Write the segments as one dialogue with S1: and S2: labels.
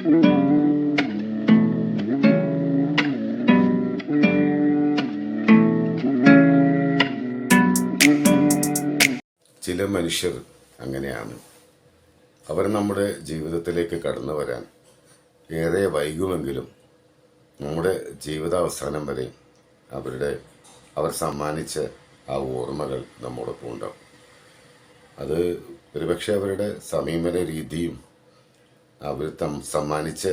S1: ചില മനുഷ്യർ അങ്ങനെയാണ്. അവർ നമ്മുടെ ജീവിതത്തിലേക്ക് കടന്നു വരാൻ ഏറെ വൈകുമെങ്കിലും നമ്മുടെ ജീവിതാവസാനം വരെ അവർ സമ്മാനിച്ച ആ ഓർമ്മകൾ നമ്മോടൊപ്പം ഉണ്ടാവും. അത് ഒരുപക്ഷെ അവരുടെ സമീപന രീതിയും അവർ സമ്മാനിച്ച്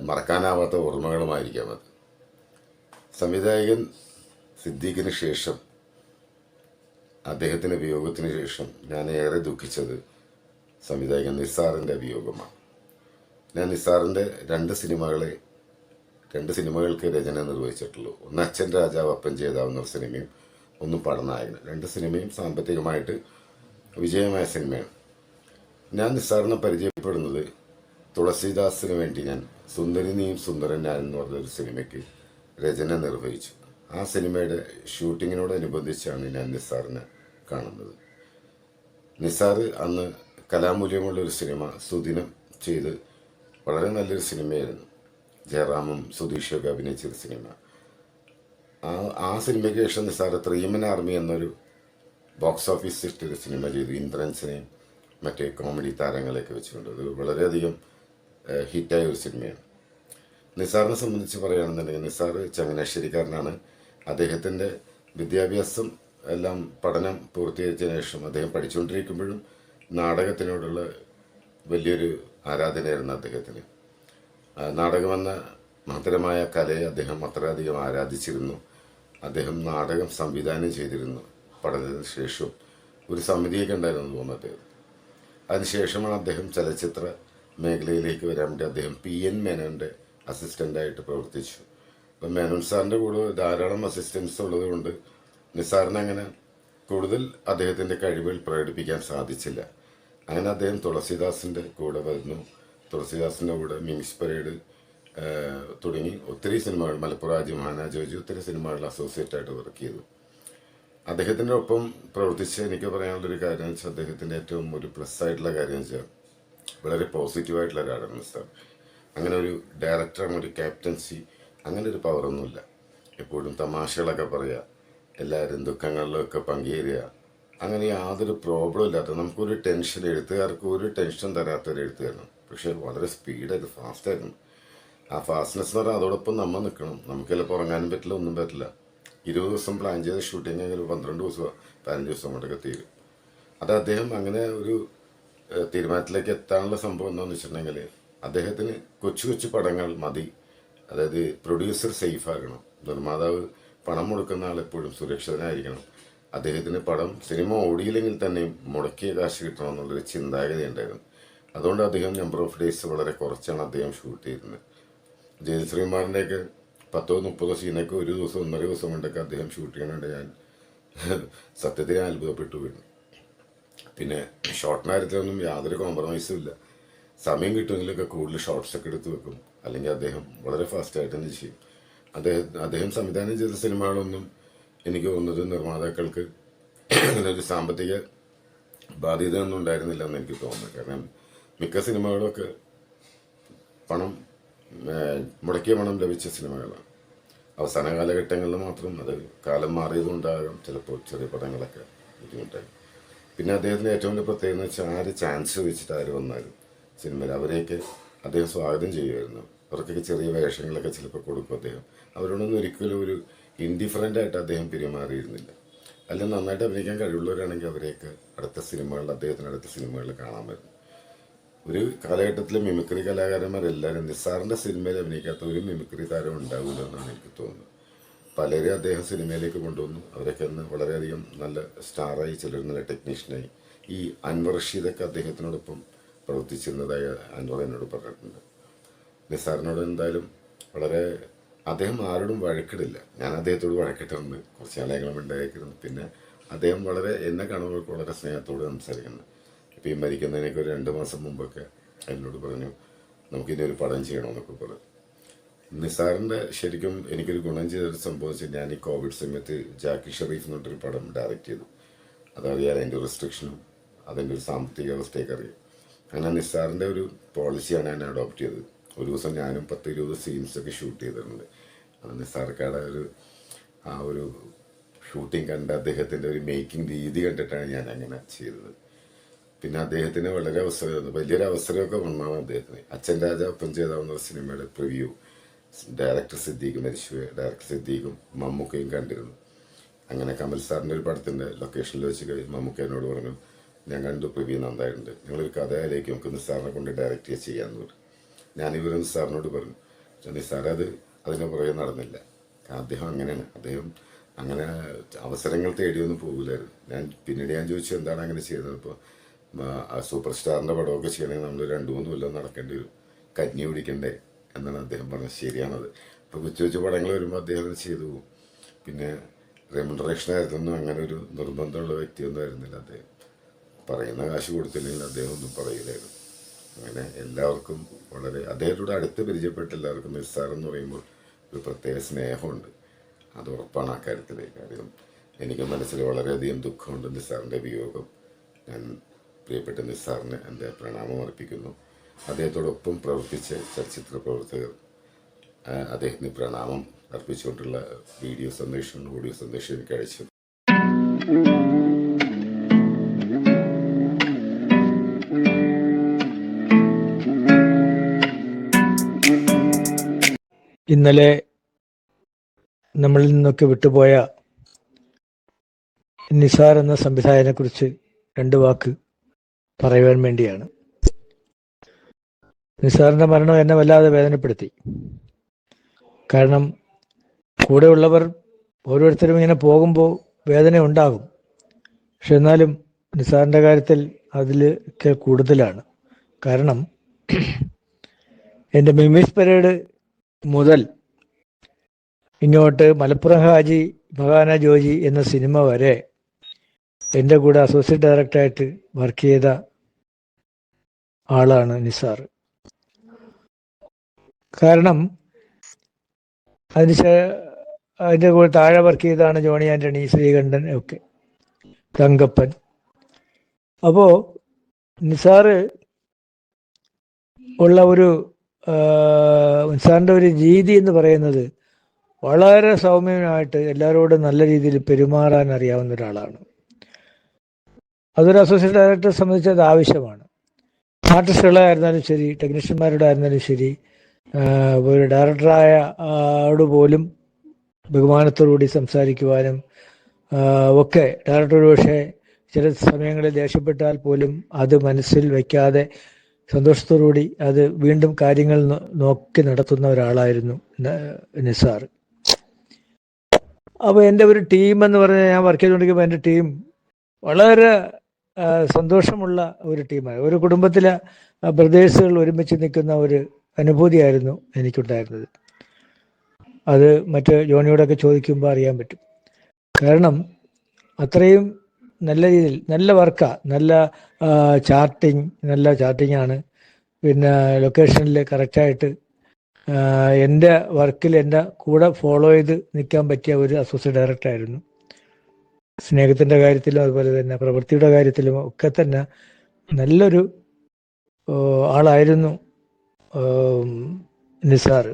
S1: മറക്കാനാവാത്ത ഓർമ്മകളുമായിരിക്കാം അത്. സംവിധായകൻ സിദ്ദീഖിന് ശേഷം, അദ്ദേഹത്തിൻ്റെ വിയോഗത്തിന് ശേഷം ഞാൻ ഏറെ ദുഃഖിച്ചത് സംവിധായകൻ നിസാറിൻ്റെ വിയോഗമാണ്. ഞാൻ നിസാറിൻ്റെ രണ്ട് സിനിമകൾക്ക് രചന നിർവഹിച്ചിട്ടുള്ളൂ. ഒന്ന് അച്ഛൻ രാജാവ് അപ്പൻ ജേതാവ് സിനിമയും ഒന്ന് പടനായകൻ. രണ്ട് സിനിമയും സാമ്പത്തികമായിട്ട് വിജയമായ സിനിമയാണ്. ഞാൻ നിസാറിനെ പരിചയപ്പെടുന്നത് തുളസീദാസിന് വേണ്ടി ഞാൻ സുന്ദരി നീയും സുന്ദരൻ ഞാൻ എന്ന് പറഞ്ഞൊരു സിനിമയ്ക്ക് രചന നിർവഹിച്ചു. ആ സിനിമയുടെ ഷൂട്ടിങ്ങിനോടനുബന്ധിച്ചാണ് ഞാൻ നിസാറിനെ കാണുന്നത്. നിസാർ അന്ന് കലാമൂല്യമുള്ളൊരു സിനിമ സുദിനം ചെയ്ത് വളരെ നല്ലൊരു സിനിമയായിരുന്നു. ജയറാമും സുധീഷൊക്കെ അഭിനയിച്ചൊരു സിനിമ. ആ സിനിമയ്ക്ക് ശേഷം നിസാർ ത്രീമൻ ആർമി എന്നൊരു ബോക്സ് ഓഫീസ് ഇട്ടൊരു സിനിമ ചെയ്തു. ഇന്ദ്രൻസിനെയും മറ്റേ കോമഡി താരങ്ങളെയൊക്കെ വെച്ചുകൊണ്ട് അത് വളരെയധികം ഹിറ്റായ ഒരു സിനിമയാണ്. നിസാറിനെ സംബന്ധിച്ച് പറയുകയാണെന്നുണ്ടെങ്കിൽ നിസാർ ചങ്ങനാശ്ശേരിക്കാരനാണ്. അദ്ദേഹത്തിൻ്റെ വിദ്യാഭ്യാസം എല്ലാം പഠനം പൂർത്തീകരിച്ചതിന് ശേഷം അദ്ദേഹം പഠിച്ചുകൊണ്ടിരിക്കുമ്പോഴും നാടകത്തിനോടുള്ള വലിയൊരു ആരാധനയായിരുന്നു അദ്ദേഹത്തിന്. നാടകമെന്ന മഹത്തരമായ കലയെ അദ്ദേഹം അത്രയധികം ആരാധിച്ചിരുന്നു. അദ്ദേഹം നാടകം സംവിധാനം ചെയ്തിരുന്നു. പഠനത്തിന് ശേഷം ഒരു സമിതിയൊക്കെ ഉണ്ടായിരുന്നു തോന്നുന്നത്. അതിനുശേഷമാണ് അദ്ദേഹം ചലച്ചിത്ര മേഖലയിലേക്ക് വരാൻ വേണ്ടി അദ്ദേഹം PN മേനോൻ്റെ അസിസ്റ്റൻ്റായിട്ട് പ്രവർത്തിച്ചു. അപ്പം മേനോൻ സാറിൻ്റെ കൂടെ ധാരാളം അസിസ്റ്റൻസ് ഉള്ളത് കൊണ്ട് നിസാറിന് അങ്ങനെ കൂടുതൽ അദ്ദേഹത്തിൻ്റെ കഴിവുകൾ പ്രകടിപ്പിക്കാൻ സാധിച്ചില്ല. അങ്ങനെ അദ്ദേഹം തുളസീദാസിൻ്റെ കൂടെ വരുന്നു. തുളസീദാസിൻ്റെ കൂടെ മിംസ് പരേഡ് തുടങ്ങി ഒത്തിരി സിനിമകൾ, മലപ്പുറം മഹാനാജോജി, ഒത്തിരി സിനിമകളിൽ അസോസിയേറ്റായിട്ട് വർക്ക് ചെയ്തു. അദ്ദേഹത്തിൻ്റെ ഒപ്പം പ്രവർത്തിച്ച് എനിക്ക് പറയാനുള്ളൊരു കാര്യം എന്ന് വെച്ചാൽ അദ്ദേഹത്തിൻ്റെ ഏറ്റവും ഒരു പ്ലസ് ആയിട്ടുള്ള കാര്യം എന്ന് വെച്ചാൽ വളരെ പോസിറ്റീവായിട്ടുള്ള ഒരാളാണ് നിസാർ. അങ്ങനെ ഒരു ഡയറക്ടർ, ഒരു ക്യാപ്റ്റൻസി, അങ്ങനെ ഒരു പവറൊന്നുമില്ല. എപ്പോഴും തമാശകളൊക്കെ പറയുക, എല്ലാവരും ദുഃഖങ്ങളിലൊക്കെ പങ്കുചേരുക, അങ്ങനെ യാതൊരു പ്രോബ്ലം ഇല്ലാത്ത, നമുക്കൊരു ടെൻഷൻ, എഴുത്തുകാർക്ക് ഒരു ടെൻഷൻ തരാത്തൊരു എഴുത്തുകാരനാണ്. പക്ഷേ വളരെ സ്പീഡായിരുന്നു, ഫാസ്റ്റായിരുന്നു. ആ ഫാസ്റ്റ്നെസ് എന്ന് പറഞ്ഞാൽ അതോടൊപ്പം നമ്മൾ നിൽക്കണം. നമുക്ക് ചിലപ്പോൾ ഉറങ്ങാനും പറ്റില്ല, ഒന്നും പറ്റില്ല. 20 ദിവസം പ്ലാൻ ചെയ്ത ഷൂട്ടിങ് എങ്കിലും 12 ദിവസം 15 ദിവസം കൊണ്ടൊക്കെ തീരും. അത് അദ്ദേഹം അങ്ങനെ ഒരു തീരുമാനത്തിലേക്ക് എത്താനുള്ള സംഭവം എന്താണെന്ന് വെച്ചിട്ടുണ്ടെങ്കിൽ അദ്ദേഹത്തിന് കൊച്ചു കൊച്ചു പടങ്ങൾ മതി. അതായത് പ്രൊഡ്യൂസർ സേഫ് ആകണം, നിർമ്മാതാവ് പണം മുടക്കുന്ന ആളെപ്പോഴും സുരക്ഷിതനായിരിക്കണം. അദ്ദേഹത്തിന് സിനിമ ഓടിയില്ലെങ്കിൽ തന്നെയും മുടക്കിയ കാശ് കിട്ടണം എന്നുള്ളൊരു ചിന്താഗതി ഉണ്ടായിരുന്നു. അതുകൊണ്ട് അദ്ദേഹം നമ്പർ ഓഫ് ഡേയ്സ് വളരെ കുറച്ചാണ് അദ്ദേഹം ഷൂട്ട് ചെയ്തിരുന്നത്. ജയശ്രീകുമാറിൻ്റെയൊക്കെ 10-30 സീനൊക്കെ ഒരു ദിവസം 1.5 ദിവസം കൊണ്ടൊക്കെ അദ്ദേഹം ഷൂട്ട് ചെയ്യാനുണ്ട്. ഞാൻ സത്യത്തിൽ അത്ഭുതപ്പെട്ടു വീണു. പിന്നെ ഷോർട്ടിൻ്റെ കാര്യത്തിലൊന്നും യാതൊരു കോംപ്രമൈസും ഇല്ല. സമയം കിട്ടുമെങ്കിലൊക്കെ കൂടുതൽ ഷോർട്ട്സൊക്കെ എടുത്ത് വെക്കും, അല്ലെങ്കിൽ അദ്ദേഹം വളരെ ഫാസ്റ്റായിട്ട് തന്നെ ചെയ്യും. അദ്ദേഹം സംവിധാനം ചെയ്ത സിനിമകളൊന്നും എനിക്ക് തോന്നുന്നത് നിർമ്മാതാക്കൾക്ക് ഒരു സാമ്പത്തിക ബാധ്യതയൊന്നും ഉണ്ടായിരുന്നില്ല എന്ന് എനിക്ക് തോന്നുന്നു. കാരണം മിക്ക സിനിമകളൊക്കെ മുടക്കിയ പണം ലഭിച്ച സിനിമകളാണ്. അവസാന കാലഘട്ടങ്ങളിൽ മാത്രം, അത് കാലം മാറിയതുകൊണ്ടാകാം ചിലപ്പോൾ ചെറിയ പടങ്ങളൊക്കെ ബുദ്ധിമുട്ടായി. പിന്നെ അദ്ദേഹത്തിൻ്റെ ഏറ്റവും വലിയ പ്രത്യേകത എന്ന് വെച്ചാൽ ആര് ചാൻസ് വെച്ചിട്ട് ആര് വന്നാലും സിനിമയിൽ അവരെയൊക്കെ അദ്ദേഹം സ്വാഗതം ചെയ്യുമായിരുന്നു. അവർക്കൊക്കെ ചെറിയ വേഷങ്ങളൊക്കെ ചിലപ്പോൾ കൊടുക്കും അദ്ദേഹം. അവരോടൊന്നും ഒരിക്കലും ഒരു ഇൻഡിഫറൻ്റ് ആയിട്ട് അദ്ദേഹം പെരുമാറിയിരുന്നില്ല. അല്ലെങ്കിൽ നന്നായിട്ട് അഭിനയിക്കാൻ കഴിവുള്ളവരാണെങ്കിൽ അവരെയൊക്കെ അദ്ദേഹത്തിൻ്റെ അടുത്ത സിനിമകളിൽ കാണാൻ വരുന്നു. ഒരു കാലഘട്ടത്തിൽ മിമിക്രി കലാകാരന്മാരെല്ലാവരും, നിസാറിൻ്റെ സിനിമയിൽ അഭിനയിക്കാത്ത ഒരു മിമിക്രി താരം ഉണ്ടാവില്ല എന്നാണ് എനിക്ക് തോന്നുന്നത്. പലരെയും അദ്ദേഹം സിനിമയിലേക്ക് കൊണ്ടുവന്നു. അവരൊക്കെ അന്ന് വളരെയധികം നല്ല സ്റ്റാറായി, ചിലർ നല്ല ടെക്നീഷ്യനായി. ഈ അൻവർ റഷീദൊക്കെ അദ്ദേഹത്തിനോടൊപ്പം പ്രവർത്തിച്ചിരുന്നതായി അൻവർ എന്നോട് പറഞ്ഞിട്ടുണ്ട്. നിസാറിനോട് എന്തായാലും അദ്ദേഹം ആരോടും വഴക്കിടില്ല. ഞാൻ അദ്ദേഹത്തോട് വഴക്കിട്ടുണ്ട്, കുറച്ച് നാളെങ്കിലും ഉണ്ടായിരിക്കുന്നു. പിന്നെ അദ്ദേഹം എന്നെ കാണുമ്പോൾ വളരെ സ്നേഹത്തോട് സംസാരിക്കുന്നു. ഇപ്പോൾ ഈ മരിക്കുന്നതിനൊക്കെ ഒരു 2 മാസം മുമ്പൊക്കെ എന്നോട് പറഞ്ഞു നമുക്കിനി ഒരു പടം ചെയ്യണമെന്നൊക്കെ പറഞ്ഞു. നിസാറിൻ്റെ ശരിക്കും എനിക്കൊരു ഗുണം ചെയ്തൊരു സംഭവം വെച്ചാൽ ഞാൻ ഈ കോവിഡ് സമയത്ത് ജാക്കി ഷെറീഫ് എന്ന് പറഞ്ഞൊരു പടം ഡയറക്റ്റ് ചെയ്തു. അതറിയാൻ അതിൻ്റെ റെസ്ട്രിക്ഷനും അതിൻ്റെ ഒരു സാമ്പത്തിക അവസ്ഥയൊക്കെ അറിയാം. അങ്ങനെ നിസ്സാറിൻ്റെ ഒരു പോളിസിയാണ് ഞാൻ അഡോപ്റ്റ് ചെയ്തത്. ഒരു ദിവസം ഞാനും 10-20 സീൻസൊക്കെ ഷൂട്ട് ചെയ്തിട്ടുണ്ട്. അത് നിസ്സാർക്കയുടെ ആ ഒരു ഷൂട്ടിങ് കണ്ട് അദ്ദേഹത്തിൻ്റെ ഒരു മേക്കിംഗ് രീതി കണ്ടിട്ടാണ് ഞാൻ അങ്ങനെ ചെയ്തത്. പിന്നെ അദ്ദേഹത്തിന് വളരെ വലിയൊരു അവസരമൊക്കെ വന്നാണ് അദ്ദേഹത്തിന്. അച്ഛൻ രാജ ഒപ്പം ചെയ്താവുന്ന സിനിമയുടെ പ്രിവ്യൂ ഡയറക്ടർ സിദ്ദീഖ് മരിച്ചുപോയ ഡയറക്ടർ സിദ്ദീഖും മമ്മൂക്കയും കണ്ടിരുന്നു. അങ്ങനെ കമൽ സാറിൻ്റെ ഒരു പടത്തിൻ്റെ ലൊക്കേഷനിൽ വെച്ച് കഴിഞ്ഞ് മമ്മൂക്ക എന്നോട് പറഞ്ഞു, ഞാൻ കണ്ടു, പ്രിവ്യൂ നന്നായിട്ടുണ്ട്, ഞങ്ങളൊരു കഥയിലേക്ക് നമുക്ക് നിസ്സാറിനെ കൊണ്ട് ഡയറക്റ്റ് ചെയ്യാമെന്ന് പറഞ്ഞു. ഞാനിവർ നിസ്സാറിനോട് പറഞ്ഞു. നിസ്സാർ അതിന് പുറകെ നടന്നില്ല. അദ്ദേഹം അങ്ങനെയാണ്. അദ്ദേഹം അങ്ങനെ അവസരങ്ങൾ തേടിയൊന്നും പോകില്ലായിരുന്നു. പിന്നീട് ഞാൻ ചോദിച്ചു എന്താണ് അങ്ങനെ ചെയ്യുന്നത്. ഇപ്പോൾ സൂപ്പർ സ്റ്റാറിൻ്റെ പടമൊക്കെ ചെയ്യണമെങ്കിൽ നമ്മൾ 2-3 കൊല്ലം നടക്കേണ്ടി വരും, കഞ്ഞി കുടിക്കണ്ടേ എന്നാണ് അദ്ദേഹം പറഞ്ഞത്. ശരിയാണത്. ഇപ്പോൾ കൊച്ചു പടങ്ങൾ വരുമ്പോൾ അദ്ദേഹം ചെയ്തു പോകും. പിന്നെ റെമുനറേഷൻ ആയിരുന്നൊന്നും അങ്ങനെ ഒരു നിർബന്ധമുള്ള വ്യക്തിയൊന്നും ആയിരുന്നില്ല അദ്ദേഹം. പറയുന്ന കാശ് കൊടുത്തില്ലെങ്കിൽ അദ്ദേഹം ഒന്നും പറയില്ലായിരുന്നു. അങ്ങനെ എല്ലാവർക്കും വളരെ അദ്ദേഹത്തോട് അടുത്ത് പരിചയപ്പെട്ട എല്ലാവർക്കും നിസ്സാർ എന്ന് പറയുമ്പോൾ ഒരു പ്രത്യേക സ്നേഹമുണ്ട്. അത് ഉറപ്പാണ് ആ കാര്യത്തിൽ. കാര്യം എനിക്ക് മനസ്സിൽ വളരെയധികം ദുഃഖമുണ്ട് നിസ്സാറിൻ്റെ വിയോഗം. ഞാൻ പ്രിയപ്പെട്ട നിസ്സാറിന് എൻ്റെ പ്രണാമം അർപ്പിക്കുന്നു. അദ്ദേഹത്തോടൊപ്പം പ്രവർത്തിച്ച ചലച്ചിത്ര പ്രവർത്തകർ അദ്ദേഹത്തിന് പ്രണാമം അർപ്പിച്ചുകൊണ്ടുള്ള വീഡിയോ സന്ദേശം ഓഡിയോ സന്ദേശം എനിക്ക് അയച്ചു.
S2: ഇന്നലെ നമ്മളിൽ നിന്നൊക്കെ വിട്ടുപോയ നിസാർ എന്ന സംവിധായകനെ കുറിച്ച് 2 വാക്ക് പറയുവാൻ വേണ്ടിയാണ്. നിസാറിന്റെ മരണം എന്നെ വല്ലാതെ വേദനപ്പെടുത്തി. കാരണം കൂടെയുള്ളവർ ഓരോരുത്തരും ഇങ്ങനെ പോകുമ്പോൾ വേദന ഉണ്ടാകും. പക്ഷെ എന്നാലും നിസാറിന്റെ കാര്യത്തിൽ അതിലൊക്കെ കൂടുതലാണ്. കാരണം എൻ്റെ മിമിസ് പരേഡ് മുതൽ ഇങ്ങോട്ട് മലപ്പുറം ഹാജി മഹാന ജോജി എന്ന സിനിമ വരെ എൻ്റെ കൂടെ അസോസിയേറ്റ് ഡയറക്ടറായിട്ട് വർക്ക് ചെയ്ത ആളാണ് നിസാർ. കാരണം അതിൻ്റെ കൂടെ താഴെ വർക്ക് ചെയ്താണ് ജോണി ആൻ്റണി, ശ്രീകണ്ഠൻ ഒക്കെ, തങ്കപ്പൻ. അപ്പോൾ നിസാറ് ഉള്ള നിസാറിൻ്റെ ഒരു രീതി എന്ന് പറയുന്നത് വളരെ സൗമ്യമായിട്ട് എല്ലാവരോടും നല്ല രീതിയിൽ പെരുമാറാൻ അറിയാവുന്ന ഒരാളാണ്. അതൊരു അസോസിയേറ്റ് ഡയറക്ടറെ സംബന്ധിച്ച് അത് ആവശ്യമാണ്. ആർട്ടിസ്റ്റുകളായിരുന്നാലും ശരി, ടെക്നീഷ്യന്മാരുടെ ആയിരുന്നാലും ശരി, ഒരു ഡയറക്ടറായ ആളോട് പോലും ബഹുമാനത്തോടുകൂടി സംസാരിക്കുവാനും ഒക്കെ. ഡയറക്ടർ പക്ഷേ ചില സമയങ്ങളിൽ ദേഷ്യപ്പെട്ടാൽ പോലും അത് മനസ്സിൽ വയ്ക്കാതെ സന്തോഷത്തോടുകൂടി അത് വീണ്ടും കാര്യങ്ങൾ നോക്കി നടത്തുന്ന ഒരാളായിരുന്നു നിസാർ. അപ്പോൾ എൻ്റെ ഒരു ടീം എന്ന് പറഞ്ഞാൽ, ഞാൻ വർക്ക് ചെയ്തുകൊണ്ടിരിക്കുമ്പോൾ എൻ്റെ ടീം വളരെ സന്തോഷമുള്ള ഒരു ടീമാണ്. ഒരു കുടുംബത്തിലെ ബ്രദേഴ്സുകൾ ഒരുമിച്ച് നിൽക്കുന്ന ഒരു അനുഭൂതിയായിരുന്നു എനിക്കുണ്ടായിരുന്നത്. അത് മറ്റ് ജോണിയോടൊക്കെ ചോദിക്കുമ്പോൾ അറിയാൻ പറ്റും. കാരണം അത്രയും നല്ല രീതിയിൽ നല്ല വർക്കാണ്, നല്ല ചാർട്ടിങ്ങാണ്. പിന്നെ ലൊക്കേഷനിൽ കറക്റ്റായിട്ട് എൻ്റെ വർക്കിൽ എൻ്റെ കൂടെ ഫോളോ ചെയ്ത് നിൽക്കാൻ പറ്റിയ ഒരു അസോസിയേറ്റ് ഡയറക്ടറായിരുന്നു. സ്നേഹത്തിൻ്റെ കാര്യത്തിലും അതുപോലെ തന്നെ പ്രവൃത്തിയുടെ കാര്യത്തിലും ഒക്കെ തന്നെ നല്ലൊരു ആളായിരുന്നു നിസാർ.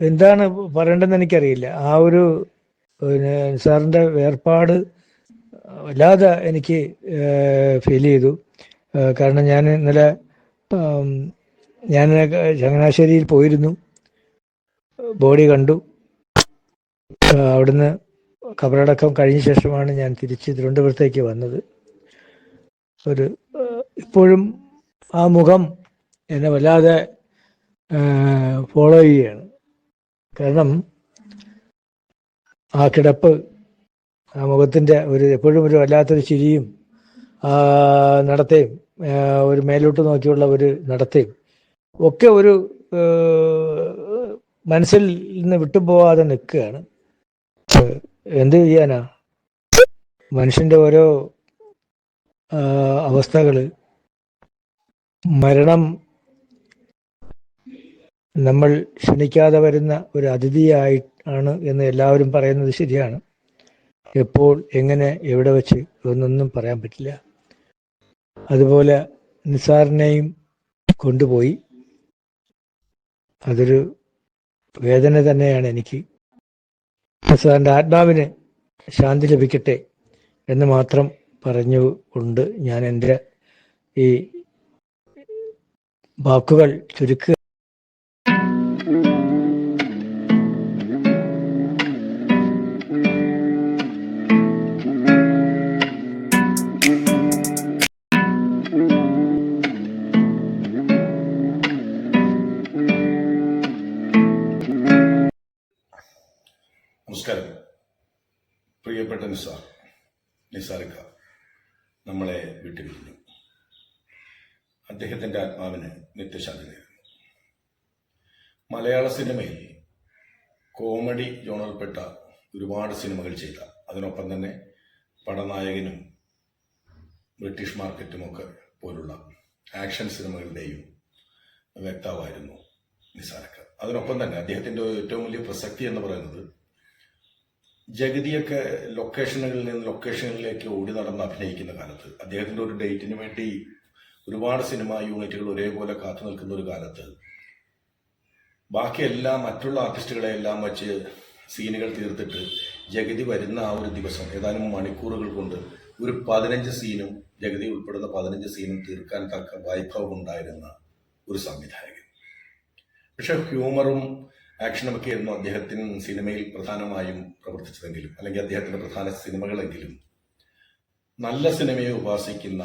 S2: എന്താണ് പറയേണ്ടതെന്ന് എനിക്കറിയില്ല. ആ ഒരു നിസാറിൻ്റെ വേർപാട് വല്ലാതെ എനിക്ക് ഫീൽ ചെയ്തു. കാരണം ഞാൻ ഇന്നലെ ചങ്ങനാശ്ശേരിയിൽ പോയിരുന്നു, ബോഡി കണ്ടു. അവിടുന്ന് ഖബറടക്കം കഴിഞ്ഞ ശേഷമാണ് ഞാൻ തിരിച്ച് തിരുവനന്തപുരത്തേക്ക് വന്നത്. ഇപ്പോഴും ആ മുഖം എന്നെ വല്ലാതെ ഫോളോ ചെയ്യുകയാണ്. കാരണം ആ കിടപ്പ്, ആ മുഖത്തിൻ്റെ എപ്പോഴും ഒരു വല്ലാത്തൊരു ചിരിയും നടത്തയും ഒരു മേലോട്ട് നോക്കിയുള്ള ഒരു നടത്തയും ഒക്കെ ഒരു മനസ്സിൽ നിന്ന് വിട്ടുപോകാതെ നിൽക്കുകയാണ്. എന്ത് ചെയ്യാനാ, മനുഷ്യൻ്റെ ഓരോ അവസ്ഥകൾ. മരണം നമ്മൾ ക്ഷണിക്കാതെ വരുന്ന ഒരു അതിഥിയായി ആണ് എന്ന് എല്ലാവരും പറയുന്നത് ശരിയാണ്. എപ്പോൾ, എങ്ങനെ, എവിടെ വെച്ച് എന്നൊന്നും പറയാൻ പറ്റില്ല. അതുപോലെ നിസാറിനെയും കൊണ്ടുപോയി. അതൊരു വേദന തന്നെയാണ് എനിക്ക്. നിസാറിൻ്റെ ആത്മാവിന് ശാന്തി ലഭിക്കട്ടെ എന്ന് മാത്രം പറഞ്ഞുകൊണ്ട് ഞാൻ എൻ്റെ ഈ വാക്കുകൾ ചുരുക്കുക.
S3: നമസ്കാരം. പ്രിയപ്പെട്ട നിസാറിക്ക നമ്മളെ വിട്ടുപിരിഞ്ഞു. അദ്ദേഹത്തിൻ്റെ ആത്മാവിന് നിത്യശാന്തി നേരുന്നു. മലയാള സിനിമയിൽ കോമഡി ജോണറിൽപ്പെട്ട ഒരുപാട് സിനിമകൾ ചെയ്ത, അതിനൊപ്പം തന്നെ പടനായകനും ബ്രിട്ടീഷ് മാർക്കറ്റുമൊക്കെ പോലുള്ള ആക്ഷൻ സിനിമകളുടെയും വ്യക്താവായിരുന്നു നിസാറിക്ക. അതിനൊപ്പം തന്നെ അദ്ദേഹത്തിൻ്റെ ഏറ്റവും വലിയ പ്രസക്തി എന്ന് പറയുന്നത് ജഗതിയൊക്കെ ലൊക്കേഷനുകളിൽ നിന്ന് ലൊക്കേഷനുകളിലേക്ക് ഓടി നടന്ന് അഭിനയിക്കുന്ന കാലത്ത്, അദ്ദേഹത്തിൻ്റെ ഒരു ഡേറ്റിന് വേണ്ടി ഒരുപാട് സിനിമാ യൂണിറ്റുകൾ ഒരേപോലെ കാത്തു നിൽക്കുന്ന ഒരു കാലത്ത് ബാക്കിയെല്ലാം മറ്റുള്ള ആർട്ടിസ്റ്റുകളെല്ലാം വച്ച് സീനുകൾ തീർത്തിട്ട് ജഗതി വരുന്ന ആ ഒരു ദിവസം ഏതാനും മണിക്കൂറുകൾ കൊണ്ട് ഒരു 15 സീനും, ജഗതി ഉൾപ്പെടുന്ന 15 സീനും തീർക്കാൻ തക്ക വൈഭവം ഉണ്ടായിരുന്ന ഒരു സംവിധായകൻ. പക്ഷെ ഹ്യൂമറും ആക്ഷനുമൊക്കെ ആയിരുന്നു അദ്ദേഹത്തിന് സിനിമയിൽ പ്രധാനമായും പ്രവർത്തിച്ചതെങ്കിലും, അല്ലെങ്കിൽ അദ്ദേഹത്തിന്റെ പ്രധാന സിനിമകളെങ്കിലും, നല്ല സിനിമയെ ഉപാസിക്കുന്ന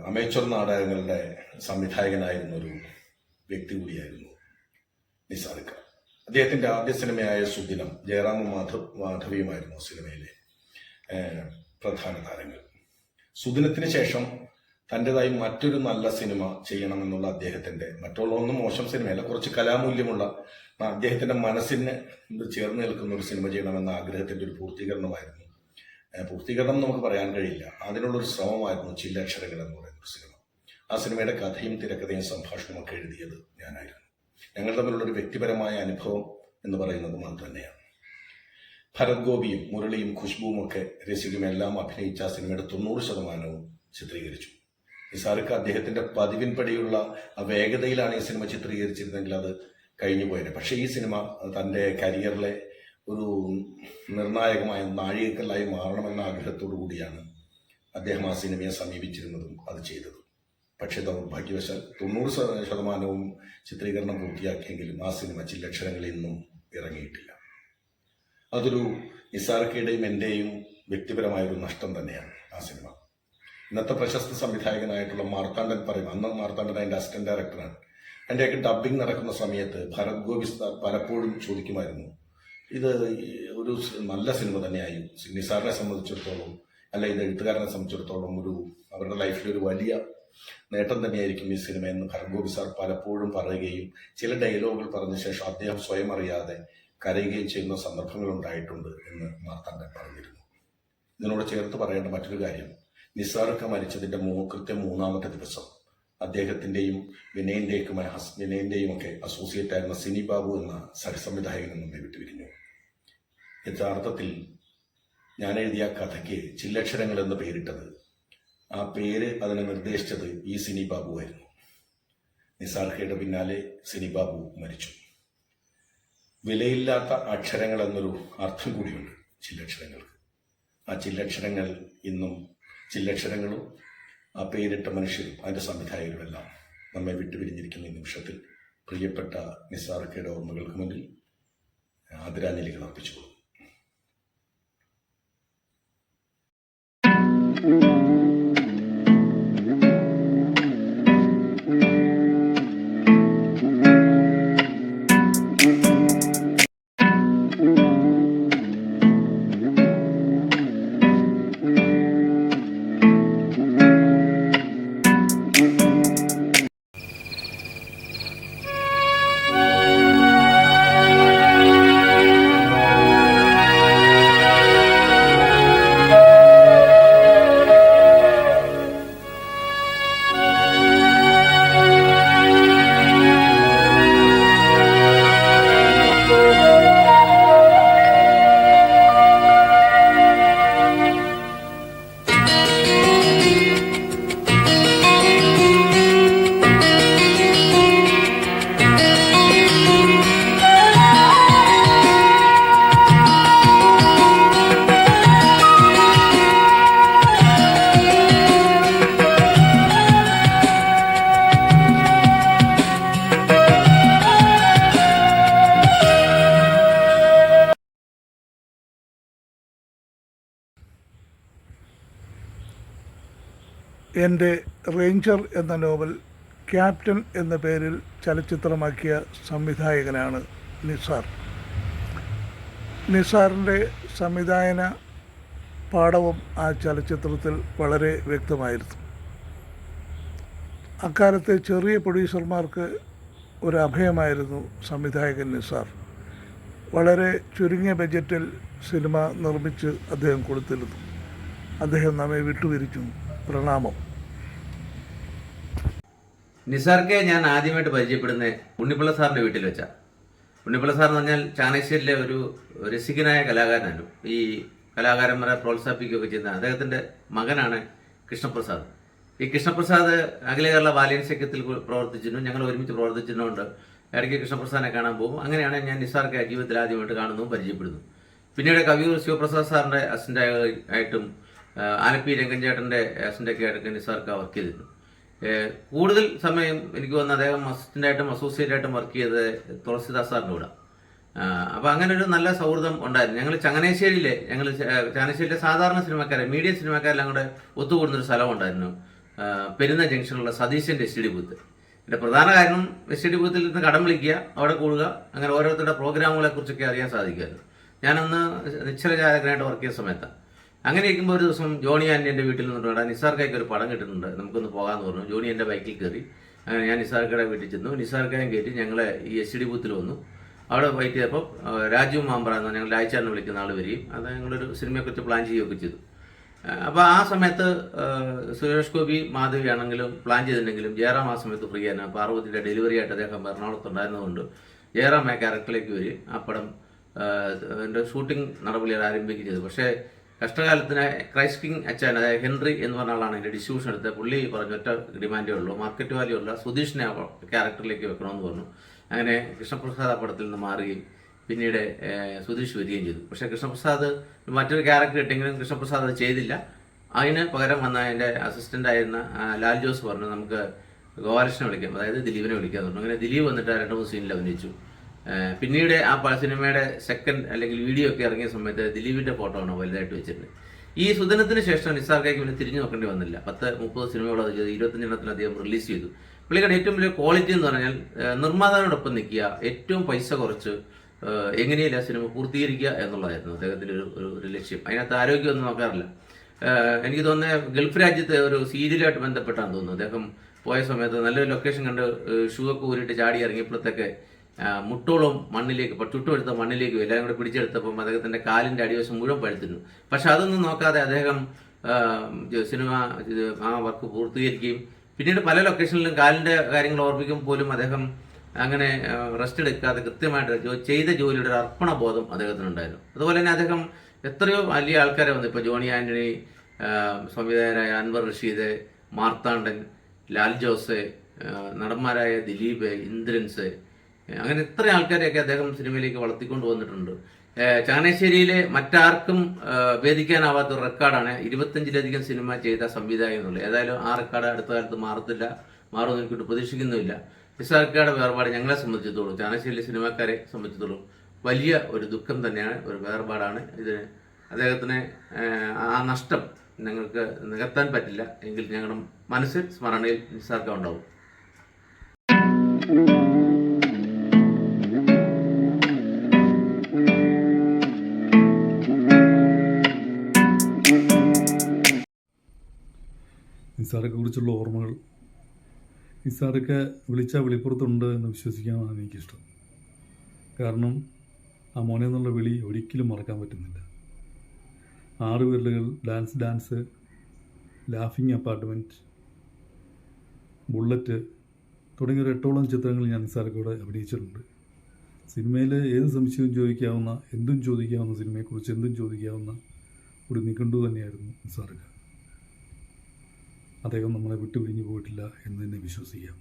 S3: അമേച്ചർ നാടകങ്ങളുടെ സംവിധായകനായിരുന്ന ഒരു വ്യക്തി കൂടിയായിരുന്നു നിസാറിക്ക. അദ്ദേഹത്തിന്റെ ആദ്യ സിനിമയായ സുദിനം, ജയറാമും മാധവിയുമായിരുന്നു സിനിമയിലെ പ്രധാന താരങ്ങൾ. സുദിനത്തിന് ശേഷം തൻ്റെതായി മറ്റൊരു നല്ല സിനിമ ചെയ്യണമെന്നുള്ള അദ്ദേഹത്തിന്റെ, മറ്റുള്ളതൊന്നും മോശം സിനിമയല്ല, കുറച്ച് കലാമൂല്യമുള്ള അദ്ദേഹത്തിന്റെ മനസ്സിന് ചേർന്ന് നിൽക്കുന്ന ഒരു സിനിമ ചെയ്യണമെന്ന ആഗ്രഹത്തിന്റെ ഒരു പൂർത്തീകരണമായിരുന്നു. പൂർത്തീകരണം നമുക്ക് പറയാൻ കഴിയില്ല, അതിനുള്ളൊരു ശ്രമമായിരുന്നു ചില്ലക്ഷരങ്ങൾ എന്ന് പറയുന്ന ഒരു സിനിമ. ആ സിനിമയുടെ കഥയും തിരക്കഥയും സംഭാഷണമൊക്കെ എഴുതിയത് ഞാനായിരുന്നു. ഞങ്ങൾ തമ്മിലുള്ളൊരു വ്യക്തിപരമായ അനുഭവം എന്ന് പറയുന്നതും അത് തന്നെയാണ്. ഭരത് ഗോപിയും മുരളിയും ഖുശ്ബുവും ഒക്കെ രസികയും എല്ലാം അഭിനയിച്ച ആ സിനിമയുടെ 90% ചിത്രീകരിച്ചു. നിസാറിക്ക അദ്ദേഹത്തിന്റെ പതിവിൻപടിയുള്ള ആ വേഗതയിലാണ് ഈ സിനിമ ചിത്രീകരിച്ചിരുന്നെങ്കിൽ അത് കഴിഞ്ഞു പോയത്. പക്ഷേ ഈ സിനിമ തൻ്റെ കരിയറിലെ ഒരു നിർണായകമായ നാഴികക്കല്ലായി മാറണമെന്ന ആഗ്രഹത്തോടു കൂടിയാണ് അദ്ദേഹം ആ സിനിമയെ സമീപിച്ചിരുന്നതും അത് ചെയ്തതും. പക്ഷേ ദൗർഭാഗ്യവശാൽ 90% ചിത്രീകരണം പൂർത്തിയാക്കിയെങ്കിലും ആ സിനിമ ചില്ലക്ഷരങ്ങളിൽ ഇന്നും ഇറങ്ങിയിട്ടില്ല. അതൊരു നിസാറിക്കയുടെയും എൻ്റെയും വ്യക്തിപരമായൊരു നഷ്ടം തന്നെയാണ് ആ സിനിമ. ഇന്നത്തെ പ്രശസ്ത സംവിധായകനായിട്ടുള്ള മാർത്താണ്ഡൻ പറയും, അന്ന് മാർത്താണ്ഡൻ അതിൻ്റെ അസിസ്റ്റന്റ് ഡയറക്ടറാണ്. അതിൻ്റെയൊക്കെ ഡബ്ബിംഗ് നടക്കുന്ന സമയത്ത് ഭരത് ഗോപി പലപ്പോഴും ചോദിക്കുമായിരുന്നു, ഇത് ഒരു നല്ല സിനിമ തന്നെയായി നിസാറിനെ സംബന്ധിച്ചിടത്തോളം, അല്ല ഇത് എഴുത്തുകാരനെ സംബന്ധിച്ചിടത്തോളം അവരുടെ ലൈഫിലൊരു വലിയ നേട്ടം തന്നെയായിരിക്കും ഈ സിനിമ എന്ന് ഭരത് ഗോപി സാർ പലപ്പോഴും പറയുകയും ചില ഡയലോഗുകൾ പറഞ്ഞ ശേഷം അദ്ദേഹം സ്വയം അറിയാതെ കരയുകയും ചെയ്യുന്ന സന്ദർഭങ്ങൾ ഉണ്ടായിട്ടുണ്ട് എന്ന് മാർത്താണ്ഡൻ പറഞ്ഞിരുന്നു. ഇതിനോട് ചേർത്ത് പറയേണ്ട മറ്റൊരു കാര്യം, നിസാറിക്ക മരിച്ചതിന്റെ കൃത്യം 3ാമത്തെ ദിവസം അദ്ദേഹത്തിന്റെയും വിനയന്റെയും ഒക്കെ അസോസിയേറ്റ് ആയിരുന്ന സിനി ബാബു എന്ന സഹസംവിധായകൻ നമ്മെ വിട്ടുപിരിഞ്ഞു. യഥാർത്ഥത്തിൽ ഞാൻ എഴുതിയ കഥയ്ക്ക് ചില്ലക്ഷരങ്ങൾ എന്ന് പേരിട്ടത്, ആ പേര് അതിനെ നിർദ്ദേശിച്ചത് ഈ സിനി ബാബു ആയിരുന്നു. നിസാറിക്കയുടെ പിന്നാലെ സിനി ബാബു മരിച്ചു. വിലയില്ലാത്ത അക്ഷരങ്ങൾ എന്നൊരു അർത്ഥം കൂടിയുണ്ട് ചില്ലക്ഷരങ്ങൾക്ക്. ആ ചില്ലക്ഷരങ്ങൾ ഇന്നും ചില്ലക്ഷരങ്ങളും ആ പേരിട്ട മനുഷ്യരും അതിൻ്റെ സംവിധായകരുമെല്ലാം നമ്മെ വിട്ടുപിരിഞ്ഞിരിക്കുന്ന ഈ നിമിഷത്തിൽ പ്രിയപ്പെട്ട നിസാറിക്കയുടെ ഓർമ്മകൾക്ക് മുന്നിൽ ആദരാഞ്ജലികൾ അർപ്പിച്ചു.
S4: എൻ്റെ റേഞ്ചർ എന്ന നോവൽ ക്യാപ്റ്റൻ എന്ന പേരിൽ ചലച്ചിത്രമാക്കിയ സംവിധായകനാണ് നിസാർ. നിസാറിൻ്റെ സംവിധായന പാടവം ആ ചലച്ചിത്രത്തിൽ വളരെ വ്യക്തമായിരുന്നു. അക്കാലത്തെ ചെറിയ പ്രൊഡ്യൂസർമാർക്ക് ഒരു അഭയമായിരുന്നു സംവിധായകൻ നിസാർ. വളരെ ചുരുങ്ങിയ ബജറ്റിൽ സിനിമ നിർമ്മിച്ച് അദ്ദേഹം കൊടുത്തിരുന്നു. അദ്ദേഹം നമ്മെ വിട്ടുപിരിച്ചു. പ്രണാമം.
S5: നിസാർക്കെ ഞാൻ ആദ്യമായിട്ട് പരിചയപ്പെടുന്നത് ഉണ്ണിപ്പിള്ള സാറിൻ്റെ വീട്ടിൽ വെച്ചാണ്. ഉണ്ണിപ്പിള്ള സാർ എന്ന് പറഞ്ഞാൽ ചാനശ്ശേരിയിലെ ഒരു രസികനായ കലാകാരനായിരുന്നു. ഈ കലാകാരന്മാരെ പ്രോത്സാഹിപ്പിക്കുകയൊക്കെ ചെയ്യുന്ന അദ്ദേഹത്തിൻ്റെ മകനാണ് കൃഷ്ണപ്രസാദ്. ഈ കൃഷ്ണപ്രസാദ് അഖില കേരള ബാലിയൻ സഖ്യത്തിൽ പ്രവർത്തിച്ചിരുന്നു. ഞങ്ങൾ ഒരുമിച്ച് പ്രവർത്തിച്ചിരുന്നുകൊണ്ട് ഇടയ്ക്ക് കൃഷ്ണപ്രസാദിനെ കാണാൻ പോകും. അങ്ങനെയാണ് ഞാൻ നിസാർക്ക് ജീവിതത്തിൽ ആദ്യമായിട്ട് കാണുന്നതും പരിചയപ്പെടുന്നു. പിന്നീട് കവിയൂർ ശിവപ്രസാദ് സാറിൻ്റെ അസിസ്റ്റൻ്റ് ആയിട്ടും ആലപ്പി രംഗൻചേട്ടൻ്റെ അസിസ്റ്റൻ്റൊക്കെ ആയിട്ടൊക്കെ നിസാർക്ക് വർക്ക് ചെയ്തിരുന്നു. കൂടുതൽ സമയം എനിക്ക് തോന്നുന്നു അദ്ദേഹം അസിസ്റ്റൻ്റായിട്ടും അസോസിയേറ്റായിട്ടും വർക്ക് ചെയ്തത് തുളസിദാസ് സാറിൻ്റെ കൂടെ. അപ്പോൾ അങ്ങനെ ഒരു നല്ല സൗഹൃദം ഉണ്ടായിരുന്നു. ഞങ്ങൾ ചങ്ങനാശ്ശേരിയിലെ സാധാരണ സിനിമക്കാരെ, മീഡിയം സിനിമക്കാരെല്ലാം കൂടെ ഒത്തുകൂടുന്നൊരു സ്ഥലം ഉണ്ടായിരുന്നു. പെരുന്ന ജംഗ്ഷനിലുള്ള സതീശൻ്റെ എസ് ടി ഡി ബൂത്ത്. ഇതിൻ്റെ പ്രധാന കാരണം എസ് ടി ഡി ബൂത്തിൽ നിന്ന് കടം വിളിക്കുക, അവിടെ കൂടുക, അങ്ങനെ ഓരോരുത്തരുടെ പ്രോഗ്രാമുകളെ കുറിച്ചൊക്കെ അറിയാൻ സാധിക്കുമായിരുന്നു. ഞാനന്ന് നിശ്ചലചാരകനായിട്ട് വർക്ക് ചെയ്യുന്ന സമയത്താണ്. അങ്ങനെ ഇരിക്കുമ്പോൾ ഒരു ദിവസം ജോണി ആൻ്റിൻ്റെ വീട്ടിൽ നിന്നിട്ട് നിസാർക്കായ്ക്ക് ഒരു പടം കിട്ടുന്നുണ്ട്, നമുക്കൊന്ന് പോകാമെന്ന് പറഞ്ഞു. ജോണി എൻ്റെ ബൈക്കിൽ കയറി. അങ്ങനെ ഞാൻ നിസാർക്കയുടെ വീട്ടിൽ ചെന്നു. നിസാർക്കായും കയറ്റി ഞങ്ങളെ ഈ എസ് ടി ഡി ബൂത്തിൽ വന്നു. അവിടെ വെയിറ്റ് ചെയ്തപ്പോൾ രാജീവ് മാമ്പ്ര എന്ന ഞങ്ങൾ രാജാറിനെ വിളിക്കുന്ന ആൾ വരികയും അത് ഞങ്ങളൊരു സിനിമയെക്കുറിച്ച് പ്ലാൻ ചെയ്യുകയൊക്കെ ചെയ്തു. അപ്പോൾ ആ സമയത്ത് സുരേഷ് ഗോപി മാധവി ആണെങ്കിലും പ്ലാൻ ചെയ്തിട്ടുണ്ടെങ്കിലും ജയറാം ആ സമയത്ത് ഫ്രീ ആണ്. പാർവതിയുടെ ഡെലിവറി ആയിട്ട് അദ്ദേഹം എറണാകുളത്തുണ്ടായിരുന്നതുകൊണ്ട് ജയറാം ആ ക്യാരക്ടറിലേക്ക് വരികയും ആ പടം എൻ്റെ ഷൂട്ടിംഗ് നടപടികൾ ആരംഭിക്കുകയും ചെയ്തു. പക്ഷേ കഷ്ടകാലത്തിന് ക്രൈസ്റ്റ് കിങ് അച്ഛൻ, അതായത് ഹെൻറി എന്ന് പറഞ്ഞ ആളാണ് എൻ്റെ ഡിസ്ട്രിബ്യൂഷൻ എടുത്തത്. പുള്ളി പറഞ്ഞു ഒറ്റ ഡിമാൻഡേ ഉള്ളൂ, മാർക്കറ്റ് വാല്യൂ ഉള്ള സുധീഷിനെ ക്യാരക്ടറിലേക്ക് വെക്കണമെന്ന് പറഞ്ഞു. അങ്ങനെ കൃഷ്ണപ്രസാദ് ആ പടത്തിൽ നിന്ന് മാറുകയും പിന്നീട് സുധീഷ് വരികയും ചെയ്തു. പക്ഷേ കൃഷ്ണപ്രസാദ് മറ്റൊരു ക്യാരക്ടർ ഇട്ടെങ്കിലും കൃഷ്ണപ്രസാദ് അത് ചെയ്തില്ല. അതിന് പകരം വന്ന എൻ്റെ അസിസ്റ്റൻ്റായിരുന്ന ലാൽ ജോസ് പറഞ്ഞു നമുക്ക് ഗോപാലകൃഷ്ണനെ വിളിക്കാം, അതായത് ദിലീപിനെ വിളിക്കാമെന്ന് പറഞ്ഞു. അങ്ങനെ ദിലീപ് വന്നിട്ട് 2-3 സീനിൽ അഭിനയിച്ചു. പിന്നീട് ആ സിനിമയുടെ സെക്കൻഡ് അല്ലെങ്കിൽ വീഡിയോ ഒക്കെ ഇറങ്ങിയ സമയത്ത് ദിലീപിൻ്റെ ഫോട്ടോ ആണ് വലുതായിട്ട് വെച്ചിരുന്നത്. ഈ സുദിനത്തിന് ശേഷം നിസാർക്കായ്ക്ക് പിന്നെ തിരിഞ്ഞു നോക്കേണ്ടി വന്നില്ല. 10-30 സിനിമകളത് ചെയ്ത് 25 എണ്ണത്തിലധികം റിലീസ് ചെയ്തു. പുള്ളിക്കാരുടെ ഏറ്റവും വലിയ ക്വാളിറ്റി എന്ന് പറഞ്ഞാൽ നിർമ്മാതാവിനോടൊപ്പം നിൽക്കുക, ഏറ്റവും പൈസ കുറച്ച് എങ്ങനെയില്ല സിനിമ പൂർത്തീകരിക്കുക എന്നുള്ളതായിരുന്നു അദ്ദേഹത്തിൻ്റെ ഒരു ലക്ഷ്യം. അതിനകത്ത് ആരോഗ്യമൊന്നും നോക്കാറില്ല. എനിക്ക് തോന്നുന്നത് ഗൾഫ് രാജ്യത്തെ ഒരു സീരിയലായിട്ട് ബന്ധപ്പെട്ടാന്ന് തോന്നുന്നു. അദ്ദേഹം പോയ സമയത്ത് നല്ലൊരു ലൊക്കേഷൻ കണ്ട് ഷൂ ഒക്കെ ഊരിട്ട് ചാടി ഇറങ്ങിയപ്പോഴത്തേക്ക് മുട്ടോളം മണ്ണിലേക്ക് ചുട്ടുമെടുത്ത മണ്ണിലേക്ക് എല്ലാവരും കൂടെ പിടിച്ചെടുത്തപ്പം അദ്ദേഹത്തിൻ്റെ കാലിൻ്റെ അടിവശം മുഴുവൻ പഴുത്തിരുന്നു. പക്ഷെ അതൊന്നും നോക്കാതെ അദ്ദേഹം സിനിമ ആ വർക്ക് പൂർത്തീകരിക്കുകയും പിന്നീട് പല ലൊക്കേഷനിലും കാലിൻ്റെ കാര്യങ്ങൾ ഓർമ്മിക്കുമ്പോൾ പോലും അദ്ദേഹം അങ്ങനെ റെസ്റ്റ് എടുക്കാതെ കൃത്യമായിട്ട് ചെയ്ത ജോലിയുടെ ഒരു അർപ്പണബോധം അദ്ദേഹത്തിനുണ്ടായിരുന്നു. അതുപോലെ തന്നെ അദ്ദേഹം എത്രയോ വലിയ ആൾക്കാരെ വന്നു. ഇപ്പോൾ ജോണി ആൻ്റണി, സംവിധായകരായ അൻവർ റഷീദ്, മാർത്താണ്ഡൻ, ലാൽ ജോസ്, നടന്മാരായ ദിലീപ്, ഇന്ദ്രൻസ്, അങ്ങനെ ഇത്ര ആൾക്കാരെയൊക്കെ അദ്ദേഹം സിനിമയിലേക്ക് വളർത്തിക്കൊണ്ട് വന്നിട്ടുണ്ട്. ചങ്ങനാശ്ശേരിയിലെ മറ്റാർക്കും ഭേദിക്കാനാവാത്ത ഒരു റെക്കോർഡാണ് 25ലധികം സിനിമ ചെയ്ത സംവിധായകൻ എന്നുള്ളത്. ഏതായാലും ആ റെക്കോർഡ് അടുത്ത കാലത്ത് മാറുമെന്ന് എനിക്കിട്ട് പ്രതീക്ഷിക്കുന്നുമില്ല. നിസാർക്കയുടെ വേർപാട് ഞങ്ങളെ സംബന്ധിച്ചിടത്തോളം, ചങ്ങനാശ്ശേരിയിലെ സിനിമാക്കാരെ സംബന്ധിച്ചിടത്തോളം വലിയ ഒരു ദുഃഖം തന്നെയാണ്, ഒരു വേർപാടാണ്. ഇതിന് അദ്ദേഹത്തിന് ആ നഷ്ടം ഞങ്ങൾക്ക് നികത്താൻ പറ്റില്ല. എങ്കിൽ ഞങ്ങളുടെ മനസ്സിൽ സ്മരണയിൽ നിസാർക്ക ഉണ്ടാവും.
S6: നിസാറൊക്കെ കുറിച്ചുള്ള ഓർമ്മകൾ, നിസാറൊക്കെ വിളിച്ചാൽ വിളിപ്പുറത്തുണ്ട് എന്ന് വിശ്വസിക്കാനാണ് എനിക്കിഷ്ടം. കാരണം ആ മോനെ എന്നുള്ള വിളി ഒരിക്കലും മറക്കാൻ പറ്റുന്നില്ല. 6 വിരലുകൾ, ഡാൻസ്, ലാഫിങ് അപ്പാർട്ട്മെൻറ്റ്, ബുള്ളറ്റ് തുടങ്ങിയ ഒരു 8ഓളം ചിത്രങ്ങൾ ഞാൻ നിസാർക്കോടെ അഭിനയിച്ചിട്ടുണ്ട്. സിനിമയിൽ ഏത് സംശയവും ചോദിക്കാവുന്ന, എന്തും ചോദിക്കാവുന്ന, സിനിമയെക്കുറിച്ച് എന്തും ചോദിക്കാവുന്ന ഒരു നിഘണ്ടു തന്നെയായിരുന്നു നിസാർക്ക. അദ്ദേഹം നമ്മളെ വിട്ടുപിരിഞ്ഞു പോയിട്ടില്ല എന്ന് തന്നെ വിശ്വസിക്കാം.